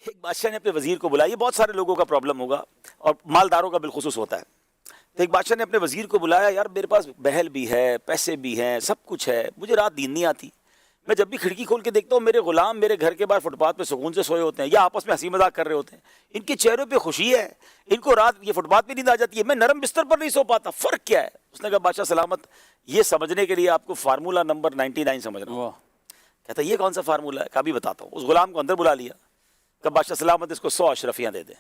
ایک بادشاہ نے اپنے وزیر کو بلایا. یہ بہت سارے لوگوں کا پرابلم ہوگا اور مالداروں کا بالخصوص ہوتا ہے. تو ایک بادشاہ نے اپنے وزیر کو بلایا, یار میرے پاس بہل بھی ہے, پیسے بھی ہیں, سب کچھ ہے, مجھے رات نیند نہیں آتی. میں جب بھی کھڑکی کھول کے دیکھتا ہوں میرے غلام میرے گھر کے باہر فٹ پاتھ پہ سکون سے سوئے ہوتے ہیں یا آپس میں ہنسی مذاق کر رہے ہوتے ہیں. ان کے چہروں پہ خوشی ہے, ان کو رات یہ فٹ پاتھ پہ نیند آ جاتی ہے, میں نرم بستر پر نہیں سو پاتا, فرق کیا ہے؟ اس نے کہا بادشاہ سلامت, یہ سمجھنے کے لیے آپ کو فارمولہ نمبر 99 سمجھنا ہوں. کہتا یہ کون سا فارمولہ ہے؟ کبھی بتاتا ہوں. اس غلام کو اندر بلا لیا, کہ بادشاہ سلامت اس کو 100 اشرفیاں دے دیں.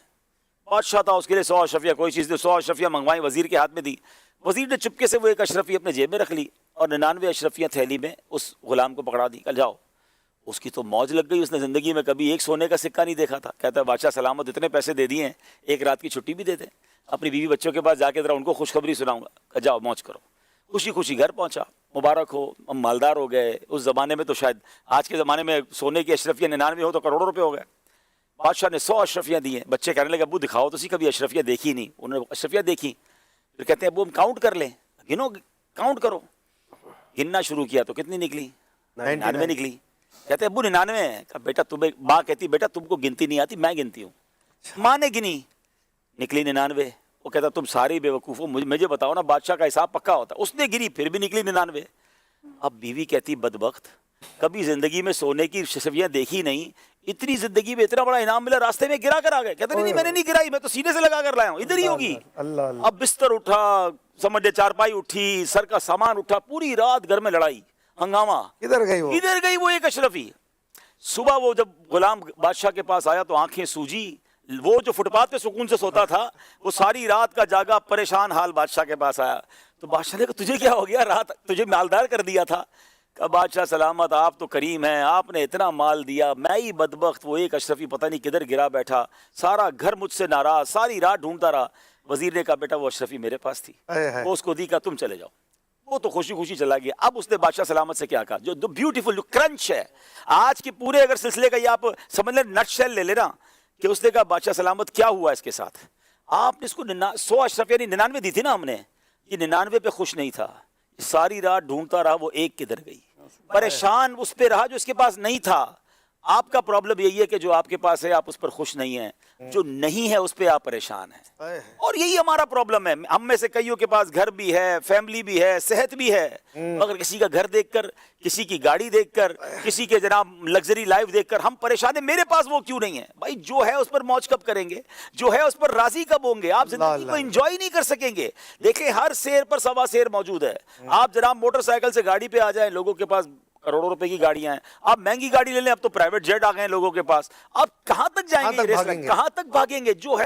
بادشاہ تھا, اس کے لیے 100 اشرفیاں کوئی چیز نہیں, 100 اشرفیاں منگوائیں, وزیر کے ہاتھ میں دی. وزیر نے چپکے سے وہ ایک اشرفی اپنے جیب میں رکھ لی اور 99 اشرفیاں تھیلی میں اس غلام کو پکڑا دی. کل جاؤ. اس کی تو موج لگ گئی, اس نے زندگی میں کبھی ایک سونے کا سکہ نہیں دیکھا تھا. کہتا ہے بادشاہ سلامت اتنے پیسے دے دیے ہیں, ایک رات کی چھٹی بھی دے دیں, اپنی بیوی بچوں کے پاس جا کے ذرا ان کو خوشخبری سناؤں گا. جاؤ موج کرو. خوشی خوشی گھر پہنچا, مبارک ہو, ہم مالدار ہو گئے. اس زمانے میں تو شاید آج کے زمانے میں سونے کی اشرفیاں 99 ہو تو کروڑوں روپے ہو گئے. بادشاہ نے 100 اشرفیاں دی ہیں. بچے کہنے لگے ابو دکھاؤ تو کبھی اشرفیاں دیکھی نہیں. انہوں نے اشرفیاں دیکھی, پھر کہتے ہیں ابو ہم کاؤنٹ کر لیں. گنو, کاؤنٹ کرو. گننا شروع کیا تو کتنی نکلی؟ 99 نکلی. کہتے ہیں ابو 99 ہے. کہا بیٹا تمہیں, ماں کہتی بیٹا تم کو گنتی نہیں آتی, میں گنتی ہوں. ماں نے گنی, نکلی 99. وہ کہتا تم سارے بے وقوف ہو, مجھے بتاؤ نا بادشاہ کا حساب پکا ہوتا. اس نے گری, پھر بھی نکلی 99. اب بیوی کہتی بدبخت, کبھی زندگی میں سونے کی اشرفیاں دیکھی نہیں, اتنی زندگی میں اتنا بڑا انعام ملا, راستے میں گرا کر آ گئے. کہتے نہیں میں نے نہیں گرائی, میں تو سینے سے لگا کر لایا ہوں, ادھر ہی ہوگی. اب بستر اٹھا, سمجھے چارپائی اٹھی, سر کا سامان اٹھا, پوری رات گھر میں لڑائی ہنگامہ. ادھر گئی وہ ایک اشرفی. صبح وہ جب غلام بادشاہ کے پاس آیا تو آنکھیں سوجی. وہ جو فٹ پاتھ پہ سکون سے سوتا تھا وہ ساری رات کا جاگا پریشان حال بادشاہ کے پاس آیا. تو بادشاہ نے کہا تجھے کیا ہو گیا, رات تجھے مالدار کر دیا تھا. کہا بادشاہ سلامت آپ تو کریم ہیں, آپ نے اتنا مال دیا, میں ہی بدبخت وہ ایک اشرفی پتہ نہیں کدھر گرا بیٹھا, سارا گھر مجھ سے ناراض, ساری رات ڈھونڈتا رہا. وزیر نے کہا بیٹا وہ اشرفی میرے پاس تھی, وہ اس کو دی, کا تم چلے جاؤ. وہ تو خوشی خوشی چلا گیا. اب اس نے بادشاہ سلامت سے کیا کہا, جو بیوٹیفل جو کرنچ ہے آج کے پورے اگر سلسلے کا, یہ آپ سمجھ لیں نٹ شیل لے لینا, کہ اس نے کہا بادشاہ سلامت کیا ہوا اس کے ساتھ. آپ نے اس کو 100 اشرف یعنی 99 دی تھی نا ہم نے, یہ 99 پہ خوش نہیں تھا, ساری رات ڈھونڈتا رہا, وہ ایک کدھر گئی. پریشان اس پہ رہا جو اس کے پاس نہیں تھا. آپ کا پرابلم یہی ہے کہ جو آپ کے پاس ہے آپ اس پر خوش نہیں ہیں, جو نہیں ہے اس پہ آپ پریشان ہیں. اور یہی ہمارا پرابلم ہے. ہم میں سے کئیوں کے پاس گھر بھی ہے, فیملی بھی ہے, صحت بھی ہے, مگر کسی کا گھر دیکھ کر, کسی کی گاڑی دیکھ کر, کسی کے جناب لگژری لائف دیکھ کر ہم پریشان ہیں. میرے پاس وہ کیوں نہیں ہے؟ بھائی جو ہے اس پر موج کب کریں گے, جو ہے اس پر راضی کب ہوں گے؟ آپ زندگی کو انجوائے نہیں کر سکیں گے. دیکھیں ہر سیر پر سوا سیر موجود ہے. آپ جناب موٹر سائیکل سے گاڑی پہ آ جائیں, لوگوں کے پاس کروڑوں روپے کی گاڑیاں ہیں. آپ مہنگی گاڑی لے لیں, اب تو پرائیویٹ جیٹ آ گئے ہیں لوگوں کے پاس. اب کہاں تک جائیں گے, کہاں تک بھاگیں گے؟ جو ہے